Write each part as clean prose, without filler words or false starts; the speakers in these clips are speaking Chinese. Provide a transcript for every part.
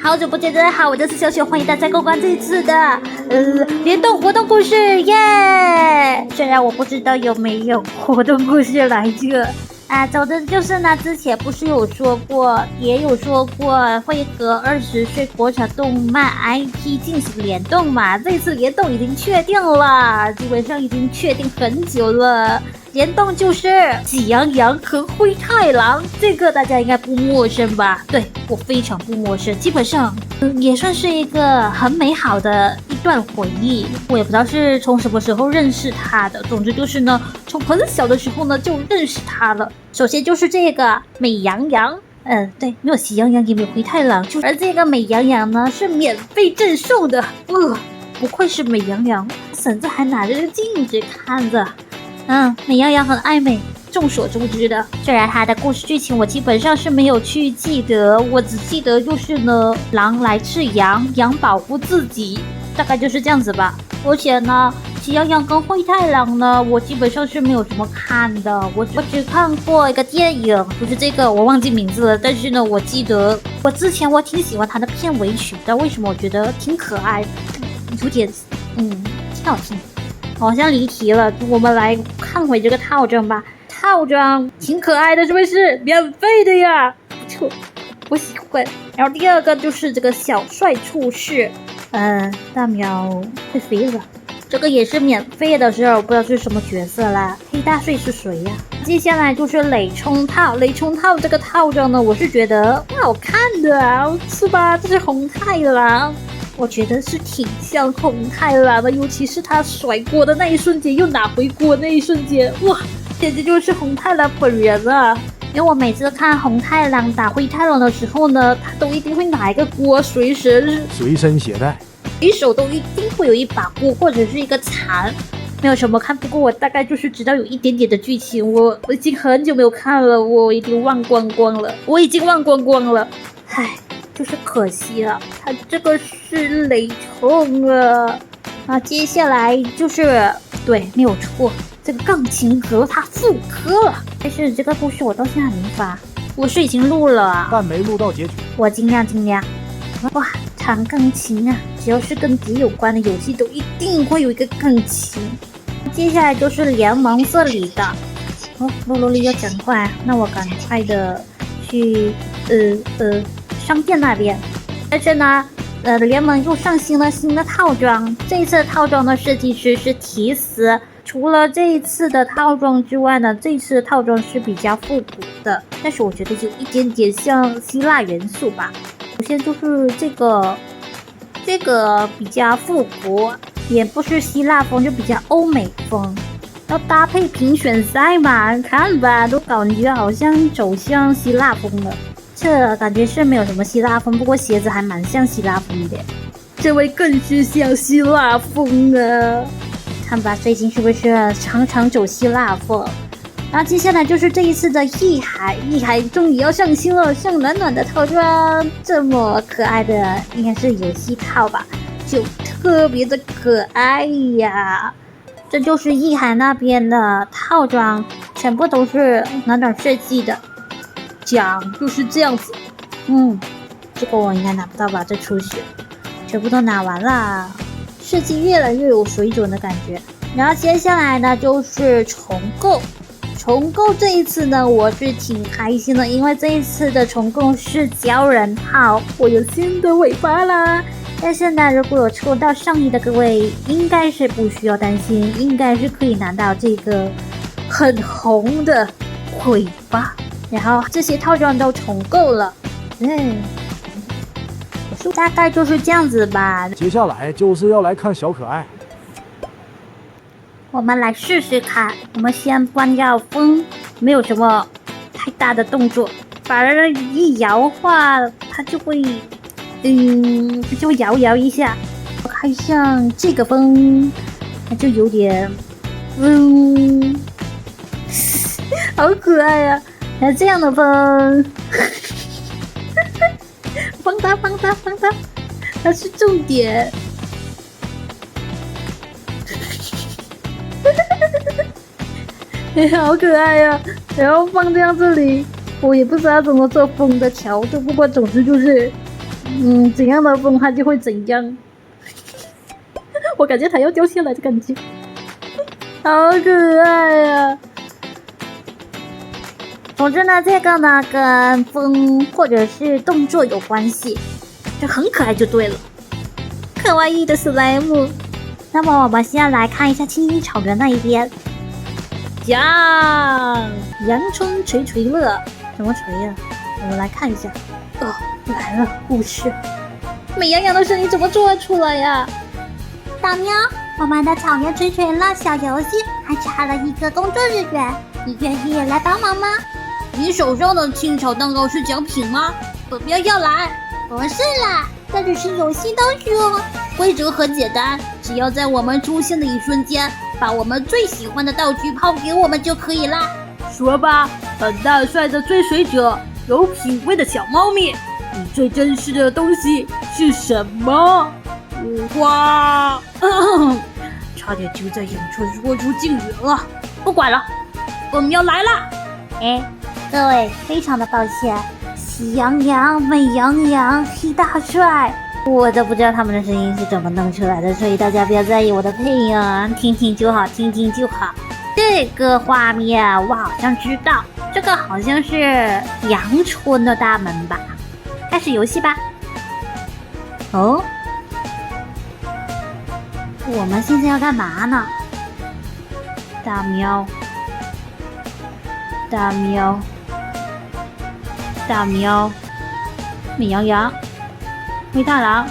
好久不见，大家好，我就是小雪，欢迎大家观看这一次的联动活动故事耶！虽然我不知道有没有活动故事来着啊，总之就是呢，之前不是有说过，也有说过会和20岁国产动漫 IP 进行联动嘛，这次联动已经确定了，基本上已经确定很久了。联动就是喜羊羊和灰太狼，这个大家应该不陌生吧？对，我非常不陌生，基本上也算是一个很美好的一段回忆。我也不知道是从什么时候认识他的，总之就是呢，从很小的时候呢就认识他了。首先就是这个美羊羊。对，没有喜羊羊，也没有灰太狼，而这个美羊羊呢是免费赠送的。不愧是美羊羊，婶子还拿着个镜子看着。美羊羊很爱美，众所周知的。虽然它的故事剧情我基本上是没有去记得，我只记得就是呢，狼来吃羊，羊保护自己，大概就是这样子吧。而且呢，喜羊羊跟灰太狼呢，我基本上是没有什么看的，我只看过一个电影，就是这个我忘记名字了，但是呢，我记得我之前我挺喜欢它的片尾曲的，为什么？我觉得挺可爱的，有点挺好听。好像离题了，我们来看回这个套装吧。套装挺可爱的，是不是？免费的呀，不错，我喜欢。然后第二个就是这个小帅处士，大喵会飞了，这个也是免费的，是我不知道是什么角色啦。黑大帅是谁呀？接下来就是雷冲套，雷冲套这个套装呢，我是觉得挺好看的啊，是吧？这是红太狼。我觉得是挺像红太狼的，尤其是他甩锅的那一瞬间，又拿回锅那一瞬间，哇，简直就是红太狼本人啊！因为我每次看红太狼打灰太狼的时候呢，他都一定会拿一个锅，随身携带，随手都一定会有一把锅或者是一个铲。没有什么看，不过我大概就是知道有一点点的剧情，我已经很久没有看了，我已经忘光光了，唉。就是可惜了，他这个是雷冲啊！接下来就是对，没有错，这个钢琴和他复刻了。但是这个故事我到现在还没发，我是已经录了，但没录到结局。我尽量。哇，弹钢琴啊！只要是跟碟有关的游戏，都一定会有一个钢琴。接下来就是联盟这里的，洛丽要讲话，那我赶快的去商店那边，但是呢，联盟又上新了新的套装。这一次的套装的设计师是提斯。除了这一次的套装之外呢，这一次的套装是比较复古的，但是我觉得有一点点像希腊元素吧。首先就是这个比较复古，也不是希腊风，就比较欧美风。要搭配评选赛嘛，看吧，都感觉好像走向希腊风了。这感觉是没有什么希腊风，不过鞋子还蛮像希腊风的。这位更是像希腊风啊！看吧，最近是不是常常走希腊风？然后接下来就是这一次的异海终于要上新了，像暖暖的套装，这么可爱的应该是游戏套吧，就特别的可爱呀！这就是异海那边的套装，全部都是暖暖设计的。奖就是这样子，这个我应该拿不到吧？这出血全部都拿完了，设计越来越有水准的感觉。然后接下来呢就是重构这一次呢我是挺开心的，因为这一次的重构是鲛人号，我有新的尾巴啦。但是呢，如果有抽到上衣的各位，应该是不需要担心，应该是可以拿到这个很红的尾巴。然后这些套装都重构了，大概就是这样子吧。接下来就是要来看小可爱，我们来试试看。我们先关掉风，没有什么太大的动作，把人一摇的话，它就会摇一下。我开上这个风，它就有点好可爱啊！还有这样的风，放大，它是重点。好可爱呀！然后放这样这里，我也不知道怎么做风的调度，不过总之就是怎样的风它就会怎样。我感觉它要掉下来的感觉，好可爱呀！总之呢，这个呢跟风或者是动作有关系，就很可爱就对了。可爱的史莱姆。那么我们先来看一下青青草原那一边。阳春垂垂乐，怎么锤呀？我们来看一下。哦，来了，故事。美羊羊的声音怎么做出来呀？大喵，我们的草原垂垂乐小游戏还差了一个工作人员，你愿意来帮忙吗？你手上的青草蛋糕是奖品吗？本喵要来。不是啦，这只是游戏道具哦。规则很简单，只要在我们出现的一瞬间，把我们最喜欢的道具抛给我们就可以啦。说吧，很大帅的追随者，有品味的小猫咪，你最珍视的东西是什么？哇，差点就在眼前说出敬语了。不管了，我们要来啦！各位，非常的抱歉，喜羊羊、美羊羊、黑大帅，我都不知道他们的声音是怎么弄出来的，所以大家不要在意我的配音，听听就好，听听就好。这个画面我好像知道，这个好像是阳春的大门吧？开始游戏吧。哦，我们现在要干嘛呢？大喵，大喵，大喵，美羊羊，灰太狼，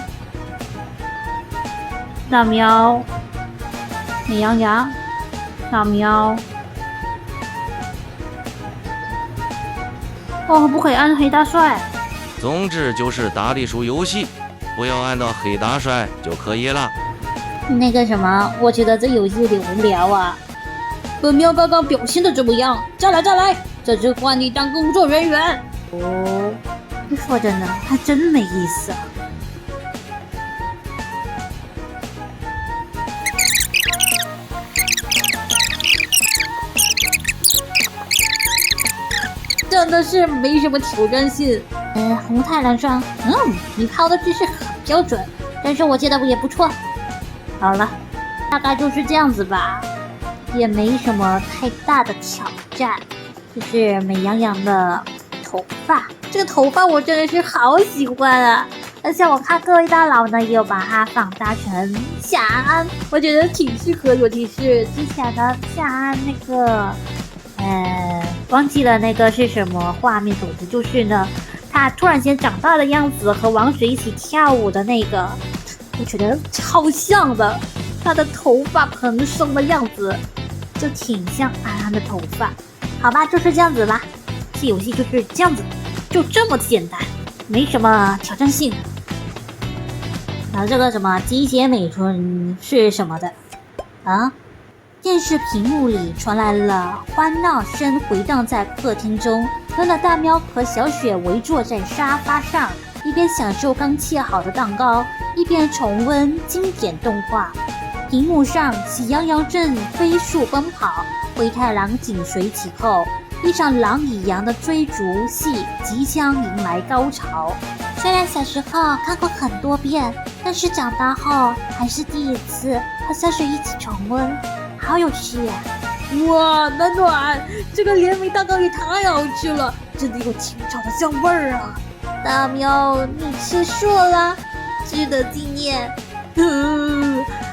大喵，美羊羊，大喵。哦，不可以按黑大帅。总之就是大力鼠游戏，不要按到黑大帅就可以了。那个什么，我觉得这游戏有点无聊啊。本喵刚刚表现的怎么样？再来再来，这次换你当工作人员。哦，说真的，还真没意思啊。真的是没什么挑战性。红太狼霜，你抛的姿势很标准，但是我觉得我也不错。好了，大概就是这样子吧，也没什么太大的挑战。就是美羊羊的头发，这个头发我真的是好喜欢啊！而且我看各位大佬呢也有把它放大成夏安，我觉得挺适合，尤其是之前的夏安那个，忘记了那个是什么画面，总之就是呢，他突然间长大的样子和王水一起跳舞的那个。我觉得超像的，他的头发蓬松的样子就挺像安安的头发。好吧，就是这样子吧，这游戏就是这样子，就这么简单，没什么挑战性。然后这个什么鸡血美春是什么的啊？电视屏幕里传来了欢闹声，回荡在客厅中。暖暖大喵和小雪围坐在沙发上，一边享受刚切好的蛋糕，一边重温经典动画。屏幕上，喜羊羊正飞速奔跑，灰太狼紧随其后。一场狼与羊的追逐戏即将迎来高潮。虽然小时候看过很多遍，但是长大后还是第一次和小雪一起重温，好有趣啊！哇，暖暖，这个联名蛋糕也太好吃了，真的有清炒的香味儿啊！大喵，你吃素了，值得纪念。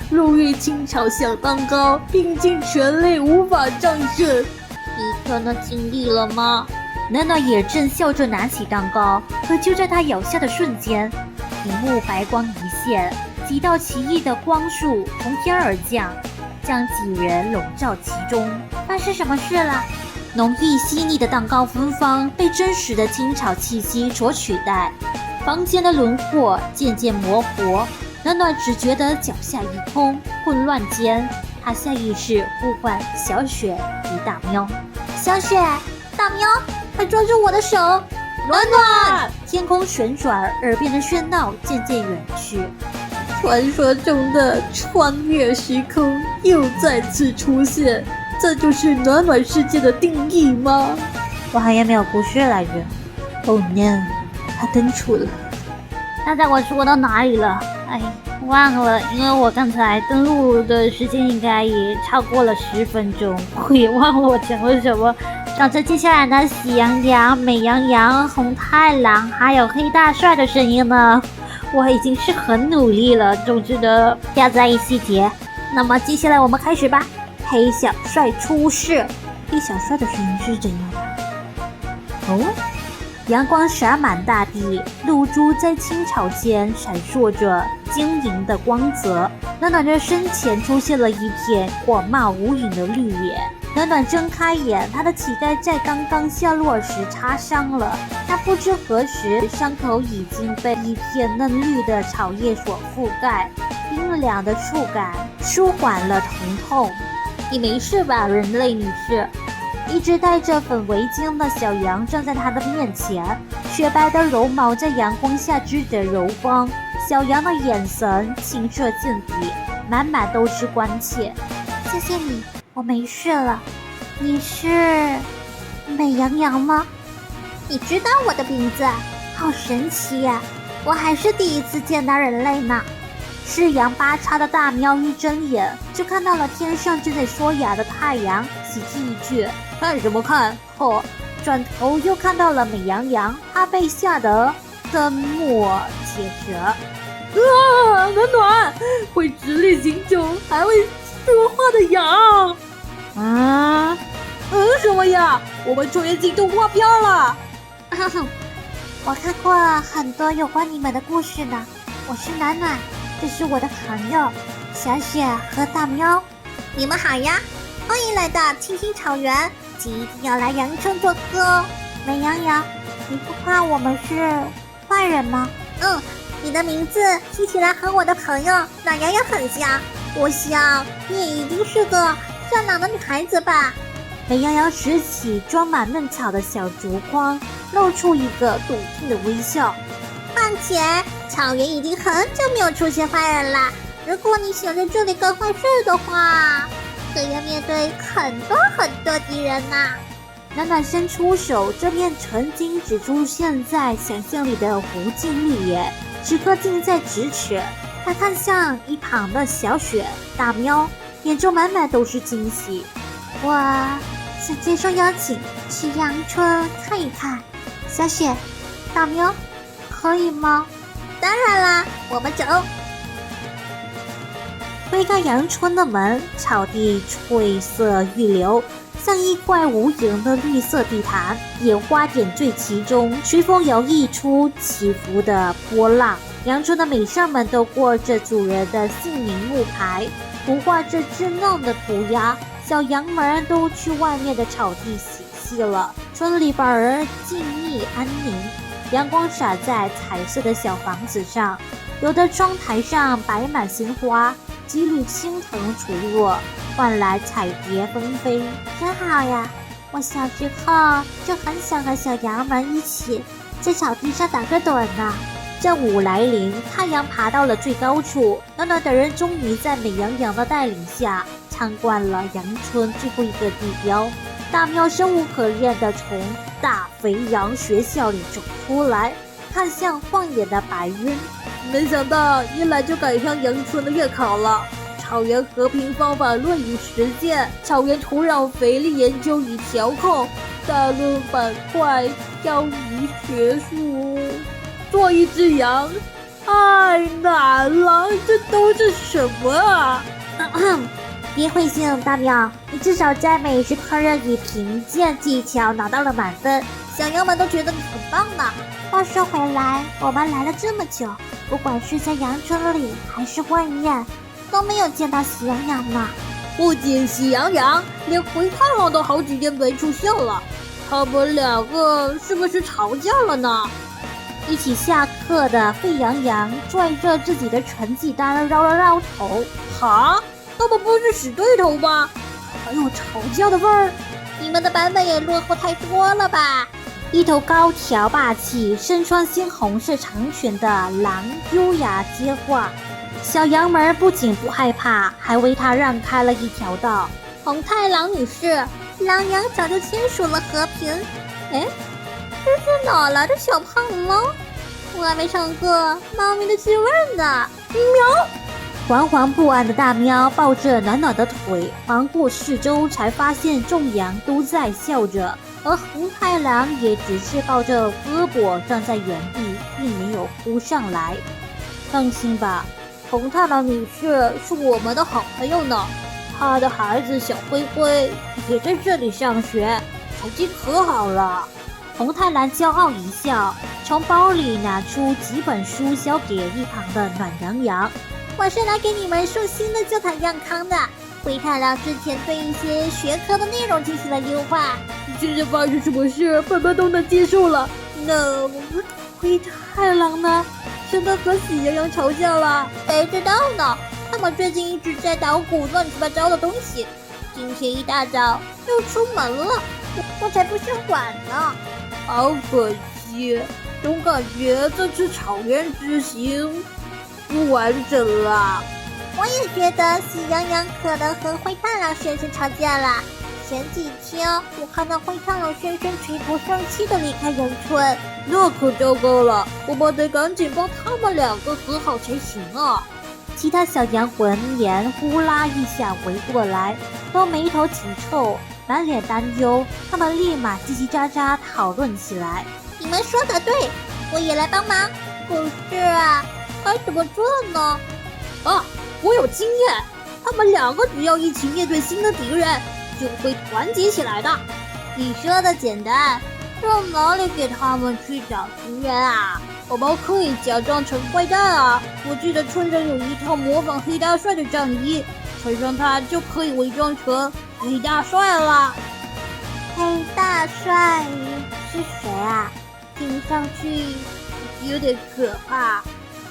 肉玉清炒小蛋糕，拼尽全力无法战胜。你可能经历了吗？暖暖也正笑着拿起蛋糕，可就在他咬下的瞬间，屏幕白光一现，几道奇异的光束从天而降，将几人笼罩其中。发生什么事了？浓郁细腻的蛋糕芬芳被真实的清炒气息所取代，房间的轮廓渐渐模糊。暖暖只觉得脚下一空，混乱间，他下意识呼唤小雪与大喵。小雪，大喵，快抓住我的手！暖暖！天空旋转，耳边的喧闹渐渐远去。传说中的穿越时空又再次出现，这就是暖暖世界的定义吗？我好像没有故事来着。Oh no， 他登出了。刚才我说到哪里了？哎，忘了，因为我刚才登录的时间应该也超过了10分钟，我也忘了我讲了什么。照着接下来的喜羊羊、美羊羊、红太狼还有黑大帅的声音呢，我已经是很努力了。总之呢，不要在意细节。那么接下来我们开始吧。黑小帅出世，黑小帅的声音是怎样的？哦，阳光洒满大地，露珠在青草间闪烁着晶莹的光泽。暖暖的身前出现了一片广袤无垠的绿野。暖暖睁开眼，他的膝盖在刚刚下落时擦伤了，但不知何时伤口已经被一片嫩绿的草叶所覆盖，冰凉的触感舒缓了疼痛。你没事吧，人类女士？一直戴着粉围巾的小羊站在他的面前，雪白的绒毛在阳光下织着柔光。小羊的眼神清澈见底，满满都是关切。谢谢你，我没事了。你是美羊羊吗？你知道我的名字？好神奇呀！我还是第一次见到人类呢。四仰八叉的大喵一睁眼就看到了天上正在刷牙的太阳，喜气一句：看什么看？嚯！转头又看到了美羊羊，他被吓得瞠目结舌。暖暖，会直立行走还会说话的羊。什么呀？我们穿越进动画片了。我看过很多有关你们的故事呢。我是暖暖，这是我的朋友小雪和大喵。你们好呀，欢迎来到青青草原，请一定要来阳春做客哦。美羊羊，你不怕我们是坏人吗？你的名字听起来和我的朋友暖羊羊很像，我想你也一定是个善良的女孩子吧。美羊羊拾起装满嫩草的小竹筐，露出一个笃定的微笑。况且草原已经很久没有出现坏人啦，如果你想在这里干坏事的话，可要面对很多敌人呐。暖暖伸出手，这片曾经只出现在想象里的无尽绿野，此刻近在咫尺。他看向一旁的小雪、大喵，眼中满满都是惊喜。我想接受邀请，去阳春看一看。小雪、大喵，可以吗？当然啦，我们走。推开阳春的门，草地翠色欲流，像一块无垠的绿色地毯，野花点缀其中，随风摇曳出起伏的波浪。阳春的美上们都过着主人的姓名木牌，图画着稚嫩的涂鸦。小羊们都去外面的草地嬉戏了，村里反而静谧安宁。阳光洒在彩色的小房子上，有的窗台上摆满鲜花，几缕青藤垂落，换来彩蝶纷飞，真好呀！我小时候就很想和小羊们一起在草地上打个盹呢。正午来临，太阳爬到了最高处，暖暖等人终于在美羊羊的带领下参观了阳春最后一个地标。大喵生无可恋地从大肥羊学校里走出来，看向晃眼的白云。没想到一来就赶上阳春的月考了。草原和平方法论与实践，草原土壤肥力研究与调控，大论板块漂移学术。做一只羊太难了，这都是什么啊？别灰心，大喵，你至少在美食烹饪与评鉴技巧拿到了满分，小羊们都觉得你很棒呢。话说回来，我们来了这么久，不管是在阳春里还是外面，都没有见到喜羊羊呢。不仅喜羊羊，连灰太狼都好几天没出现了。他们两个是不是吵架了呢？一起下课的沸羊羊拽着自己的成绩单绕了绕头。哈？他们不是死对头吗？还有吵架的味儿？你们的版本也落后太多了吧？一头高挑霸气、身穿猩红色长裙的狼优雅接话。小羊们不仅不害怕，还为他让开了一条道。红太狼女士，狼羊早就签署了和平。哎，这是哪来的小胖猫？我还没尝过猫咪的滋味呢。喵！惶惶不安的大喵抱着暖暖的腿，环顾四周，才发现众羊都在笑着，而红太狼也只是抱着胳膊站在原地，并没有扑上来。放心吧，红太狼女士是我们的好朋友呢，她的孩子小灰灰也在这里上学，成绩可好了。红太狼骄傲一笑，从包里拿出几本书交给一旁的暖羊羊。我是来给你们送新的教堂样康的。灰太狼之前对一些学科的内容进行了优化，现在发生什么事，本本都能接受了。那灰太狼呢？真的和喜羊羊吵架了？谁知道呢？他们最近一直在捣鼓乱七八糟的东西，今天一大早又出门了，我才不想管呢。好可惜，总感觉这次草原之行不完整了。我也觉得喜羊羊可能和灰太狼先生吵架了。前几天我看到灰太狼先生垂头丧气的离开人村，那可糟糕了，我们得赶紧帮他们两个和好才行啊。其他小羊闻言呼啦一下围过来，都眉头紧皱，满脸担忧，他们立马叽叽喳喳讨论起来。你们说的对，我也来帮忙。可是啊，该怎么做呢？啊，我有经验，他们两个只要一起面对新的敌人，就会团结起来的。你说的简单，到哪里给他们去找敌人啊？我们可以假装成坏蛋啊！我记得村长有一套模仿黑大帅的战衣，穿上它就可以伪装成黑大帅了。黑大帅是谁啊？听上去有点可怕。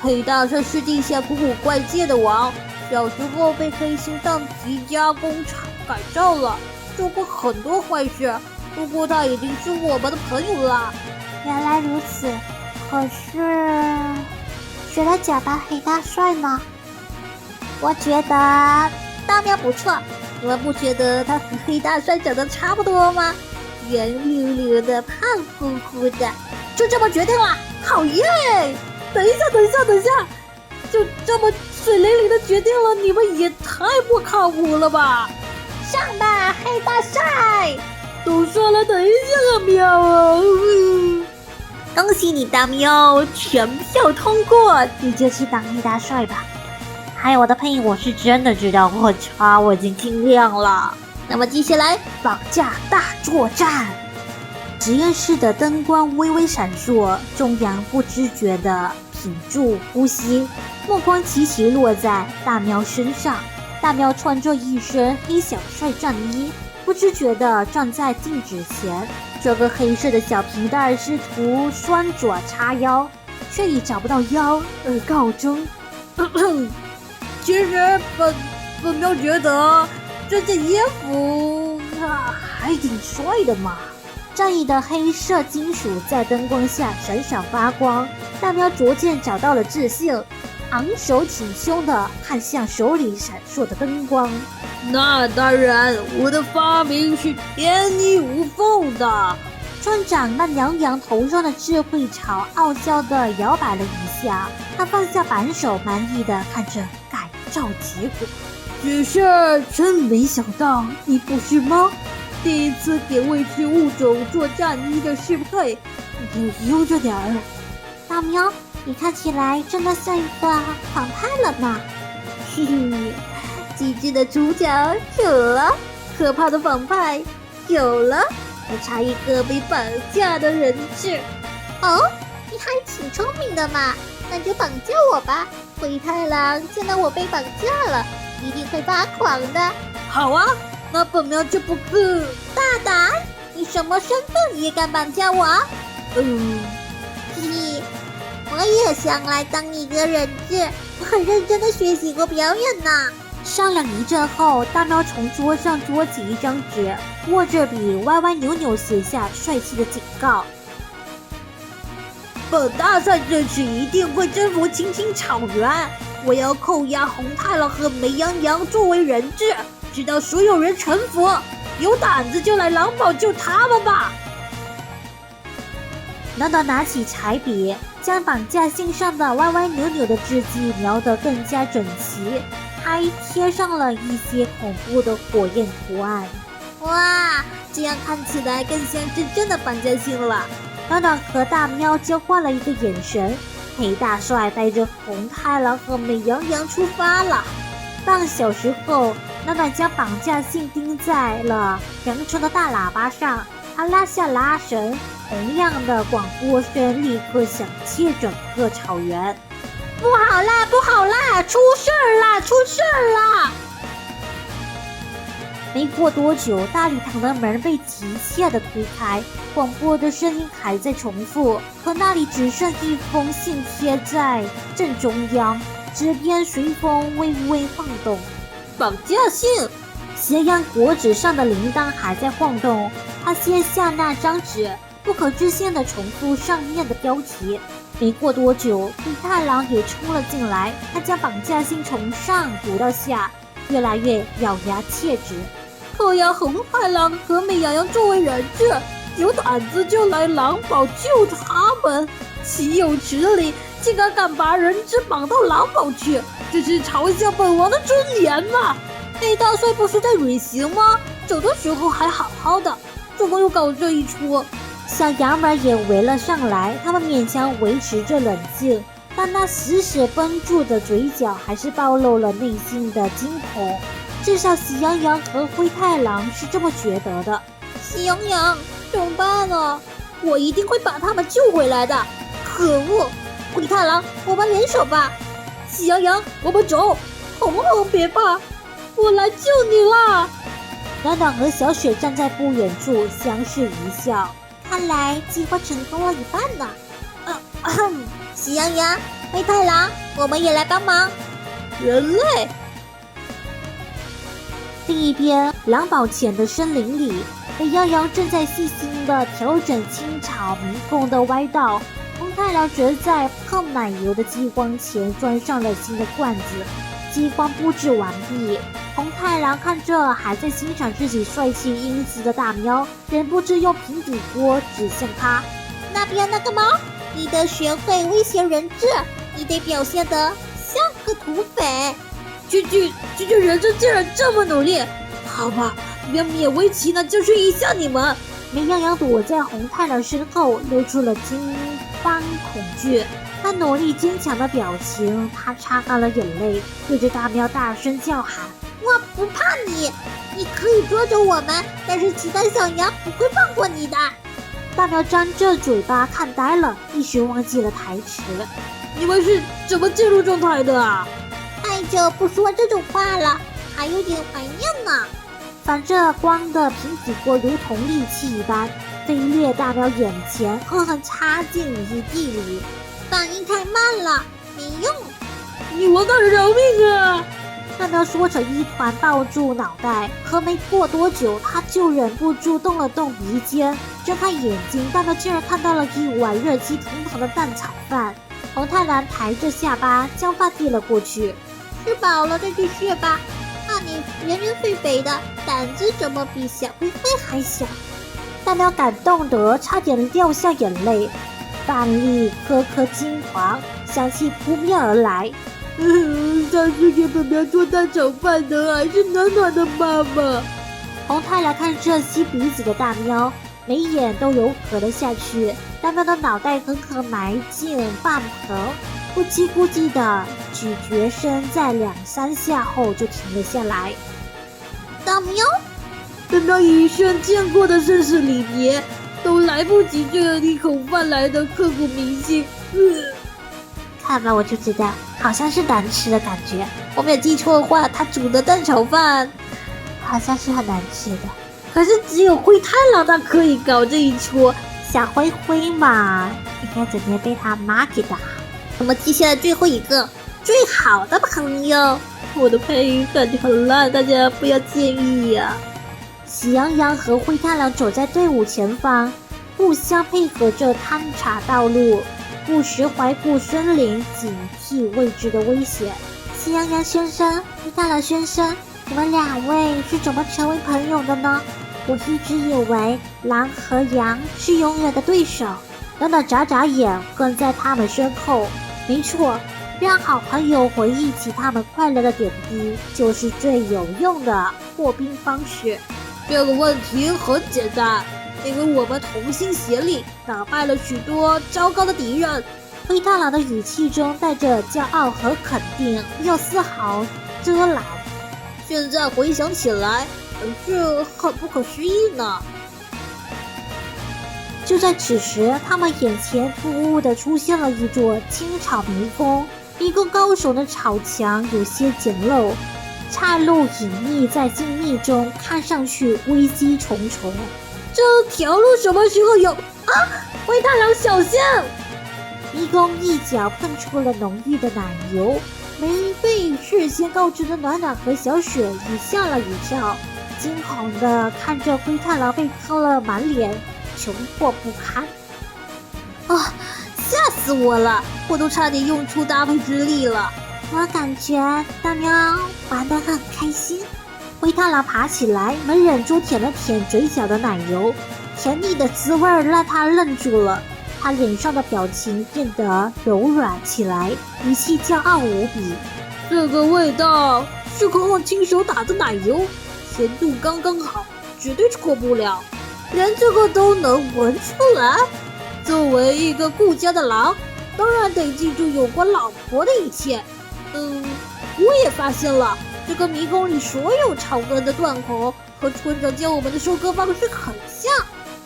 黑大帅是地下古古怪界的王，小时候被黑心当极加工厂改造了，做过很多坏事。不过他已经是我们的朋友了。原来如此，可是谁来假扮黑大帅呢？我觉得大喵不错，你们不觉得他和黑大帅长得差不多吗？圆溜溜的，胖乎乎的，就这么决定了。好耶！等一下，就这么水灵灵的决定了，你们也太不靠谱了吧！上吧，黑大帅！都说了，等一下啊，喵！恭喜你，大喵，全票通过，你就去当黑大帅吧。还有我的配音，我是真的知道我差，我已经听亮了。那么接下来绑架大作战。实验室的灯光微微闪烁，众羊不知觉地屏住呼吸，目光齐齐落在大喵身上。大喵穿着一身黑小帅战衣，不知觉地站在镜子前，这个黑色的小皮带试图双爪叉腰，却已找不到腰而告终。其实本喵觉得这件衣服还挺帅的嘛。战役的黑色金属在灯光下闪闪发光，大喵逐渐找到了自信，昂首挺胸地看向手里闪烁的灯光。那当然，我的发明是天衣无缝的。村长那娘娘头上的智慧槽傲娇地摇摆了一下，他放下扳手，满意地看着改造结果。只是真没想到，你不是吗？第一次给未知物种做战衣的适配，你悠着点儿。大喵，你看起来真的像一个反派了呢。嘿嘿，机智的主角有了，可怕的反派有了，还差一个被绑架的人质。哦，你还挺聪明的嘛，那就绑架我吧。灰太狼见到我被绑架了，一定会发狂的。好啊。那本喵就不可大胆！你什么身份也敢绑架我？嘿嘿，我也想来当一个人质，我很认真的学习过表演呢。商量一阵后，大喵从桌上捉起一张纸，握着笔歪歪扭扭写下帅气的警告：本大帅这次一定会征服青青草原，我要扣押红太狼和美羊羊作为人质，直到所有人臣服。有胆子就来狼堡救他们吧！暖暖拿起彩笔，将绑架信上的歪歪扭扭的字迹描得更加整齐，还贴上了一些恐怖的火焰图案。哇，这样看起来更像真正的绑架信了。暖暖和大喵交换了一个眼神，黑大帅带着红太狼和美羊羊出发了。半小时后，暖暖将绑架信钉在了羊城的大喇叭上，他拉下拉绳，洪亮的广播声立刻响彻整个草原。不好啦，不好啦，出事儿啦，出事儿啦！没过多久，大礼堂的门被急切地推开，广播的声音还在重复，可那里只剩一封信贴在正中央，纸边随风微微晃动。绑架信！斜阳果纸上的铃铛还在晃动，他掀下那张纸，不可置信地重复上面的标题。没过多久，灰太狼也冲了进来，他将绑架信从上读到下，越来越咬牙切齿。可呀，红太狼和美羊羊作为人质，有胆子就来狼堡救他们，岂有此理！竟敢把人质绑到狼堡去，这是嘲笑本王的尊严呐！黑大帅不是在旅行吗？走的时候还好好的，怎么又搞这一出？小羊们也围了上来，他们勉强维持着冷静，但那死死绷住的嘴角还是暴露了内心的惊恐。至少喜羊羊和灰太狼是这么觉得的。喜羊羊，怎么办呢？我一定会把他们救回来的。可恶！灰太狼，我们联手吧。喜羊羊，我们走。红红，别怕，我来救你啦！暖暖和小雪站在不远处，相视一笑。看来计划成功了一半呢。喜羊羊，灰太狼，我们也来帮忙。人类。另一边，狼堡前的森林里，美羊羊正在细心地调整清草迷宫的歪道，红太狼则在泡奶油的激光前装上了新的罐子。激光布置完毕，红太狼看着还在欣赏自己帅气英姿的大喵，忍不住用平底锅指向他。那边那个猫，你得学会威胁人质，你得表现得像个土匪。这人质竟然这么努力，好吧，要勉为其难教训一下你们。美羊羊躲在红太狼身后，露出了惊慌恐惧。他努力坚强的表情，他擦干了眼泪，对着大喵大声叫喊：“我不怕你，你可以捉着我们，但是其他小羊不会放过你的。”大喵张着嘴巴看呆了，一时忘记了台词。你们是怎么进入状态的啊？太久不说这种话了，还有点怀念呢。反着光的平底锅如同利器一般飞掠大喵眼前，狠狠插进泥地里。反应太慢了，没用。你我敢饶命啊！大喵缩成一团，抱住脑袋。可没过多久，他就忍不住动了动鼻尖，睁开眼睛，大喵竟然看到了一碗热气腾腾的蛋炒饭。红太狼抬着下巴，将饭递了过去。吃饱了再去睡吧。看你圆圆肥肥的，胆子怎么比小灰灰还小？大喵感动得差点掉下眼泪，饭粒颗颗金黄，香气扑面而来。上次给本喵做蛋炒饭的还是暖暖的妈妈。红太狼看着吸鼻子的大喵，眉眼都柔和了下去。大喵的脑袋狠狠埋进饭盆，咕叽咕叽的咀嚼声在2-3下后就停了下来。大喵，本喵一生见过的生死离别，都来不及这样一口饭来的刻骨铭心。看吧，我就知道，好像是难吃的感觉。我没有记错的话，他煮的蛋炒饭好像是很难吃的。可是只有灰太狼他可以搞这一出，小灰灰嘛，应该整天被他妈给打。我们记下来最后一个最好的朋友。我的配音感觉很烂，大家不要介意呀。喜羊羊和灰太狼走在队伍前方，互相配合着探查道路，不时环顾森林，警惕未知的危险。喜羊羊先生，灰太狼先生，你们2位是怎么成为朋友的呢？我一直以为狼和羊是永远的对手。暖暖眨眨眼，跟在他们身后。没错，让好朋友回忆起他们快乐的点滴，就是最有用的破冰方式。这个问题很简单，因为我们同心协力，打败了许多糟糕的敌人。灰太狼的语气中带着骄傲和肯定，没有丝毫遮拦。现在回想起来，这很不可思议呢。就在此时，他们眼前突兀地出现了一座清草迷宫。迷宫高耸的草墙有些简陋，岔路隐秘在静谧中，看上去危机重重。这条路什么时候有啊？灰太狼小心！迷宫一角喷出了浓郁的奶油，没被事先告知的暖暖和小雪也吓了一跳，惊恐地看着灰太狼被坑了满脸，窘迫不堪。啊！吓死我了！我都差点用出搭配之力了。我感觉大喵玩得很开心。灰太狼爬起来，没忍住舔了舔嘴角的奶油，甜腻的滋味让他愣住了。他脸上的表情变得柔软起来，语气骄傲无比。这个味道是和我亲手打的奶油，甜度刚刚好，绝对错不了。连这个都能闻出来。作为一个顾家的狼，当然得记住有关老婆的一切。我也发现了，这个迷宫里所有草根的断口和村长教我们的收割方式很像。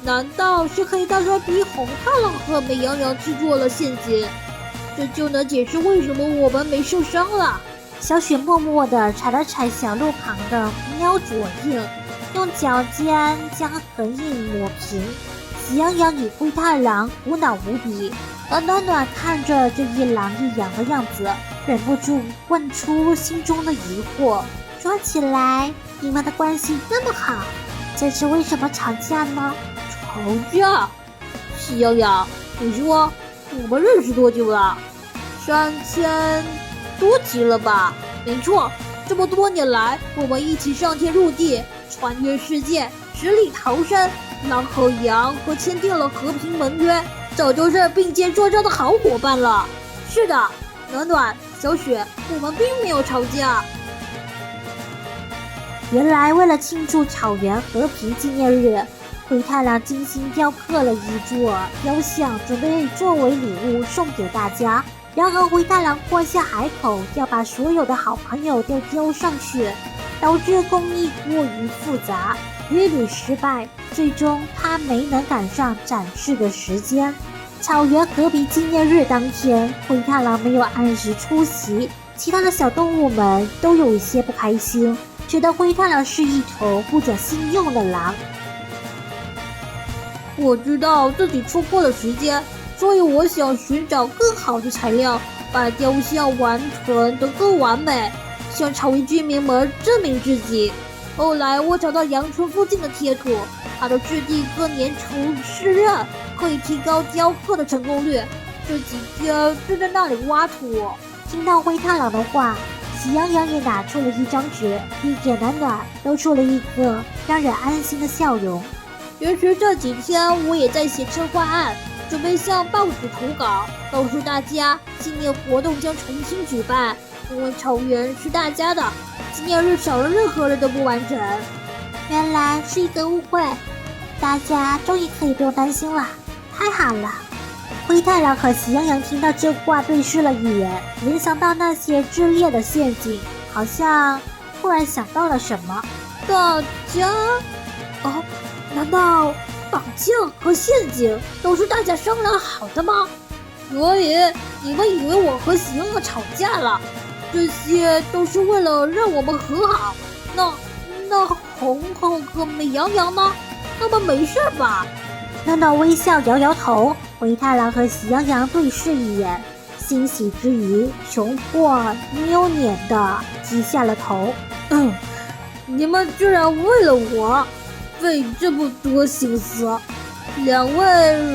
难道是黑大帅逼红太狼和美羊羊制作了陷阱？这就能解释为什么我们没受伤了。小雪默默地踩了踩小路旁的喵左印，用脚尖将痕印抹平。喜羊羊与灰太狼苦恼无比，而暖暖看着这一狼一羊的样子，忍不住问出心中的疑惑。说起来，你们的关系那么好，这次为什么吵架呢？吵架？喜羊羊，你说我们认识多久了？3000多集了吧？没错，这么多年来，我们一起上天入地，穿越世界，十里逃生。狼和羊和签订了和平盟约，早就是并肩作战的好伙伴了。是的，暖暖、小雪，我们并没有吵架。原来为了庆祝草原和平纪念日，灰太狼精心雕刻了一座雕像，准备作为礼物送给大家。然而灰太狼豁下海口，要把所有的好朋友都雕上去，导致工艺过于复杂，屡屡失败。最终他没能赶上展示的时间。草原和平纪念日当天，灰太狼没有按时出席，其他的小动物们都有一些不开心，觉得灰太狼是一头不讲信用的狼。我知道自己错过了时间，所以我想寻找更好的材料，把雕像完成得更完美，向草原居民们证明自己。后来我找到阳春附近的贴土，它的质地更粘稠湿润，可以提高雕刻的成功率。这几天就在那里挖土。听到灰太狼的话，喜羊羊也拿出了一张纸，递给暖暖，露出了一个让人安心的笑容。其实这几天我也在写策划案，准备向报纸投稿，告诉大家纪念活动将重新举办，因为草原是大家的，纪念日少了任何人都不完整。原来是一个误会，大家终于可以不用担心了，太好了。灰太狼和喜羊羊听到这话对视了一眼，联想到那些炽烈的陷阱，好像突然想到了什么。大家？难道绑架和陷阱都是大家商量好的吗？所以你们以为我和喜羊羊吵架了？这些都是为了让我们和好。那红红和美羊羊呢？他们没事吧？暖暖微笑摇摇头，灰太狼和喜羊羊对视一眼，欣喜之余，雄破扭脸的低下了头。你们居然为了我费这么多心思。两位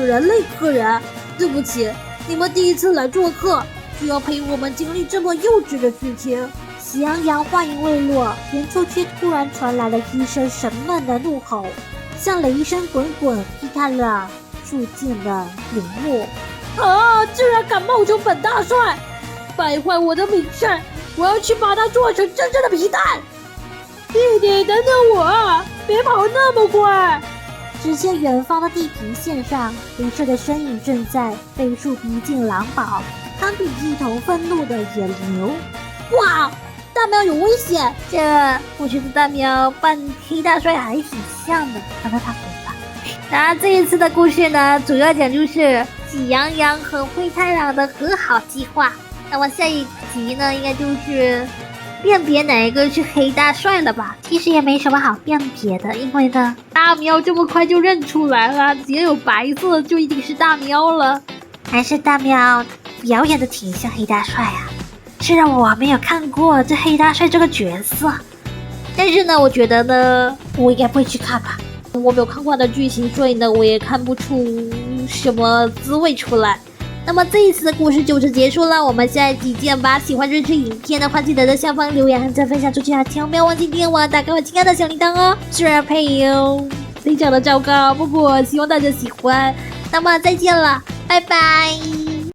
人类客人，对不起，你们第一次来做客，就要陪我们经历这么幼稚的事情。喜羊羊话音未落，远处却突然传来了一声神猛的怒吼，像雷声滚滚劈开了术界的陵墓。啊！竟然敢冒充本大帅，败坏我的名声！我要去把他做成真正的皮蛋！弟弟，等等我啊！别跑那么快！只见远方的地平线上，林帅的身影正在飞速逼近狼堡，他比一头愤怒的野牛。哇！大喵有危险！我觉得大喵扮黑大帅还挺像的，看到他回吧。那这一次的故事呢，主要讲就是喜羊羊和灰太狼的和好计划。那么下一集呢，应该就是辨别哪一个是黑大帅了吧？其实也没什么好辨别的，因为呢，大喵这么快就认出来了，只要有白色就一定是大喵了。还是大喵表演的挺像黑大帅啊。虽然我没有看过这黑大帅这个角色，但是呢，我觉得呢，我应该不会去看吧。我没有看过的剧情，所以呢，我也看不出什么滋味出来。那么这一次的故事就此结束了，我们下一集见吧。喜欢这支影片的话，记得在下方留言和再分享出去啊！千万不要忘记点我打开我亲爱的小铃铛哦。虽然配音非常的糟糕，不过希望大家喜欢。那么再见了，拜拜。